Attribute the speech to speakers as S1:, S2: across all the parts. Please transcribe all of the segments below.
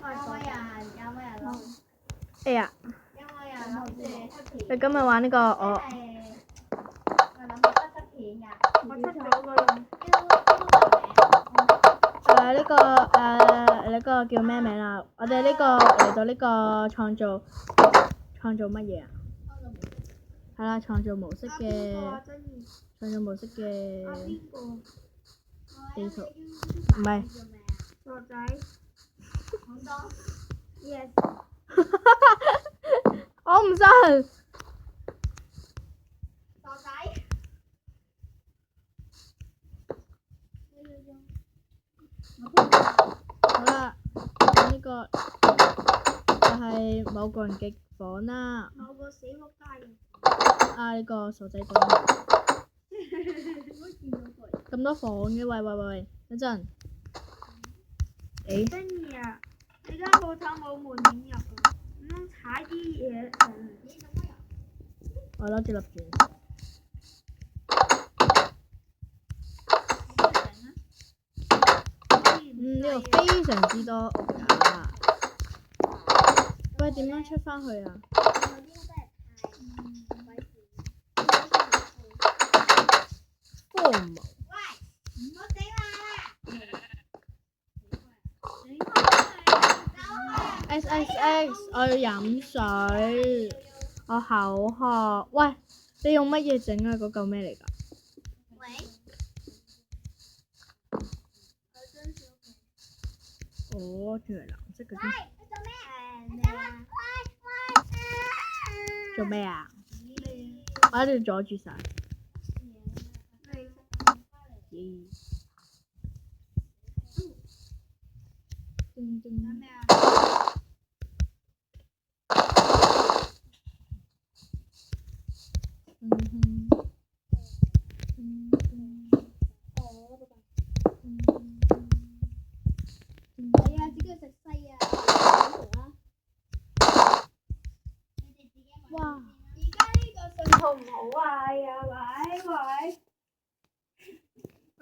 S1: 哎呀，你今日玩呢個我呢個叫咩名啊？我哋呢個嚟到呢個創造乜嘢啊？係啦，創造模式嘅地圖，唔係。
S2: 傻仔。Yes。
S1: 我唔信。
S2: 傻仔。
S1: 好啦，呢個就係某個人嘅房啦。
S2: 某個死仆街。
S1: 呢個傻仔講。咁多房嘅，喂，等陣。
S2: 真係啊！你間鋪頭冇門點入啊？唔通踩啲嘢上嚟？
S1: 我攞住粒鑽。呢度非常之多屋㗎。喂，點樣出返去啊？荒謬。XXX， 我要飲水，我口渴。喂，你用乜嘢整啊？嗰嚿咩嚟㗎？哦，仲係藍色嘅添。做咩啊？我喺度阻住晒。哇！
S2: 而家呢個信號唔好啊！喂。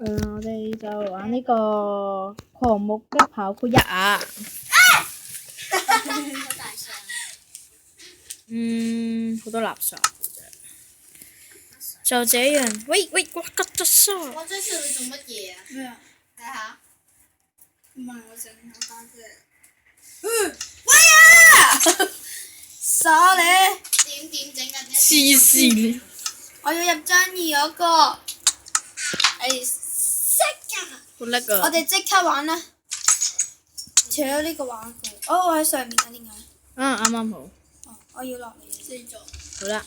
S1: 我哋就玩呢個狂目的跑酷1啊！好多垃圾嘅啫。就這樣，喂，我吉咗沙。
S3: 我這次你做乜嘢啊？
S2: 咩啊？
S3: 睇下。
S2: 唔係我整下家姐。
S3: 喂啊！
S2: 傻你！
S3: 點整啊？
S1: 黐線！
S2: 我要入張2嗰個。
S3: 識㗎。
S1: 好叻㗎！
S2: 我哋即刻玩啦！除咗呢個玩具，我喺上面㗎，點解？
S1: 啱啱好。
S2: 我要落嚟。
S1: 好啦，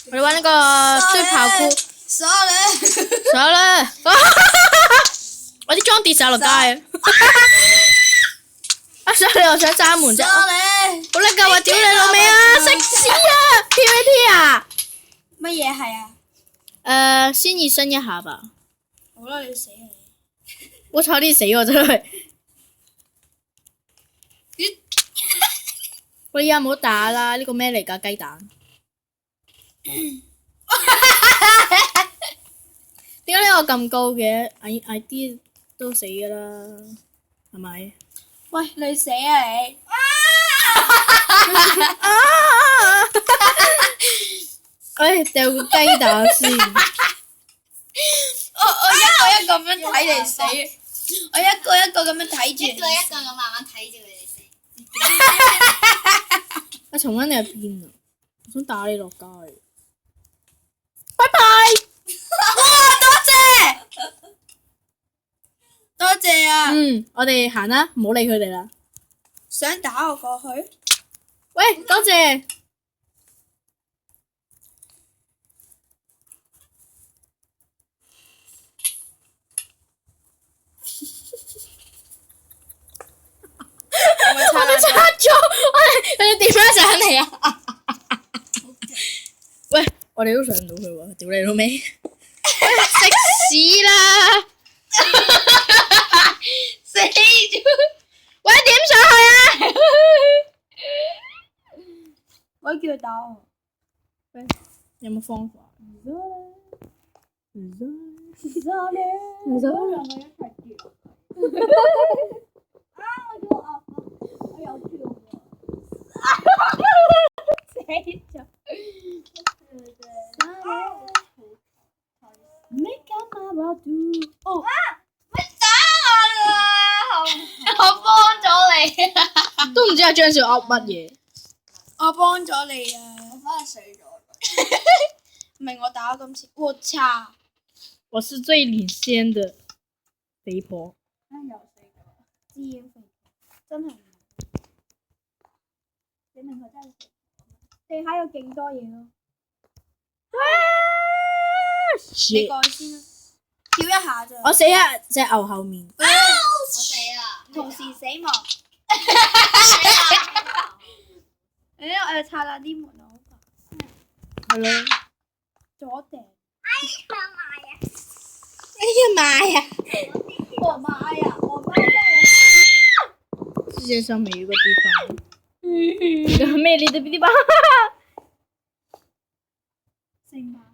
S1: 我哋玩呢個追跑酷。
S2: 傻你！
S1: 傻啦！我啲裝跌晒落街啊！傻你又想閂門啫？
S2: 傻你！
S1: 好叻㗎！我屌你老味啊！食屎啊 ！PVT 啊！
S2: 乜嘢係啊？
S1: 先熱身一下吧。
S2: 好啦，你死啊你！
S1: 我差啲死喎真係。喂呀，唔好打啦！呢個咩嚟㗎？雞蛋。點解呢個咁高嘅？矮啲都死㗎啦，係咪？
S2: 喂，你死啊你！
S1: 喂，掉個雞蛋先。
S2: 我一個一個咁樣睇你死，我一個一個咁樣睇住。
S3: 一個一個咁慢慢睇住佢哋死。
S1: 阿松恩你喺邊啊？我想打你落街。拜拜。
S2: 哇！多謝啊！
S1: 我哋行啦，唔好理佢哋啦。
S2: 想打我過去？
S1: 喂，多謝。我哋拆咗，我哋點樣上嚟啊？喂，我哋都上唔到去喎，屌你老味！食屎啦！
S3: 死咗！
S1: 喂，點上去啊？
S2: 我叫佢打我。
S1: 喂，有冇方法？唔使咧。
S2: 我一齊叫。我有
S1: 咗。Make up my body。哦，
S3: 我幫咗你。
S1: 都唔知阿張小噏乜嘢。
S2: 我幫咗你啊！
S3: 我翻去睡咗。
S2: 唔係我打今次，我擦！
S1: 我是最領先的肥婆。
S2: 又死咗，知肥真係唔明，你明佢真係地下有勁多嘢咯。你過去先啦，跳一下咋。
S1: 我死喺隻牛後面。
S3: 我死啦！
S2: 同時死亡。我要拆爛啲門啊！
S1: 係咯。
S2: 左頂。
S1: 哎呀媽呀！
S2: 我媽呀！我媽
S1: 世界上每一個地方，一個很美麗的地方。
S2: 星巴克，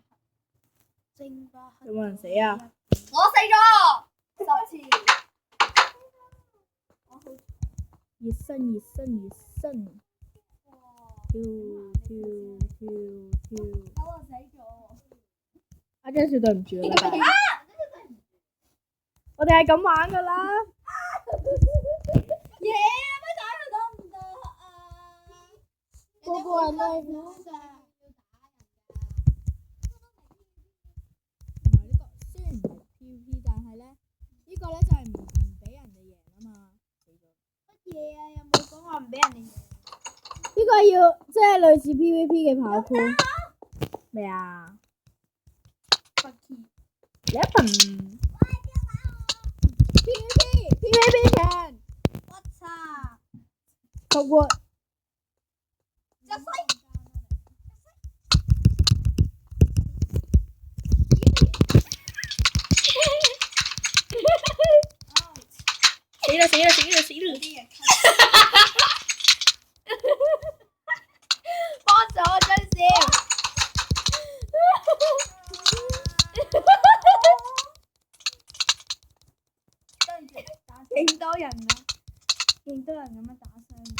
S2: 星巴克。
S1: 有冇人死啊？
S3: 我死咗
S2: 10次。
S1: 熱身熱身熱身，跳跳跳跳。
S2: 我死咗。
S1: 阿張小對唔住啦，拜拜。我哋係咁玩噶啦。
S2: 耶！乜打佢都唔得啊！
S1: 個個人都係
S2: 唔好㗎。
S1: 同埋呢個雖然係 PVP，但係咧呢個咧就係唔俾人哋贏啊嘛。
S2: 乜嘢啊？有冇講話唔俾人哋贏？
S1: 呢個要即係類似 PVP 嘅跑酷。咩啊？
S2: 不知。
S1: 有一份 PVP 強。
S2: 我操！
S1: 復活。死啦死啦死啦死啦！
S2: 幫手啊，張少！勁多人啊！勁多人咁樣打傷你。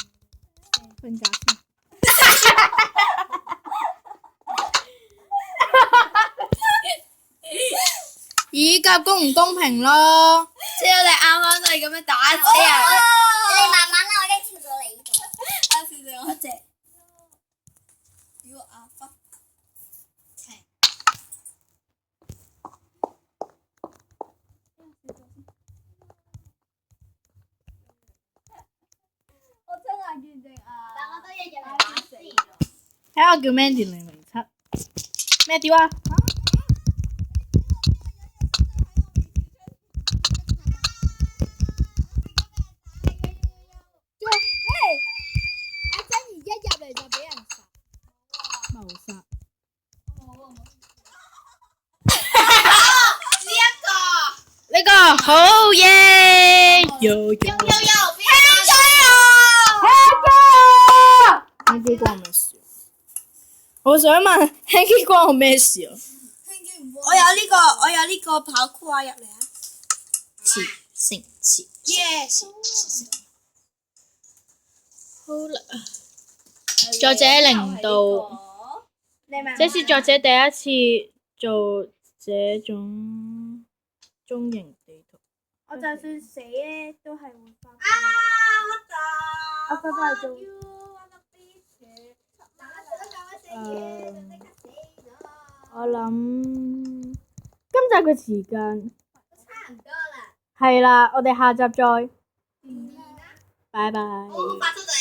S1: 瞓覺先。以甲公唔公平咯？
S2: 即係我哋啱啱都係咁樣打死人。
S3: 你哋慢慢啦，我已經跳到你呢度。
S2: 打死咗我隻。屌啊！忽。我真係見證啊！
S3: 但我都一樣係打死咗。
S1: 睇下叫 Mandy 007。咩屌啊？謀殺。呢個好嘢！有
S3: 邊個
S1: 輕機關我咩事？我想問輕機關我咩事啊？
S2: 我有呢個跑酷啊，入嚟啊！
S1: 成次。
S2: Yes。
S1: 好啦。作者零度，這是作者第一次做這種中型地圖。
S2: 我就算死咧，都係會翻。我翻返去做。
S1: 我諗今集嘅時間
S3: 差唔多啦。
S1: 係啦，我哋下集再，拜拜。
S3: 我發出嚟。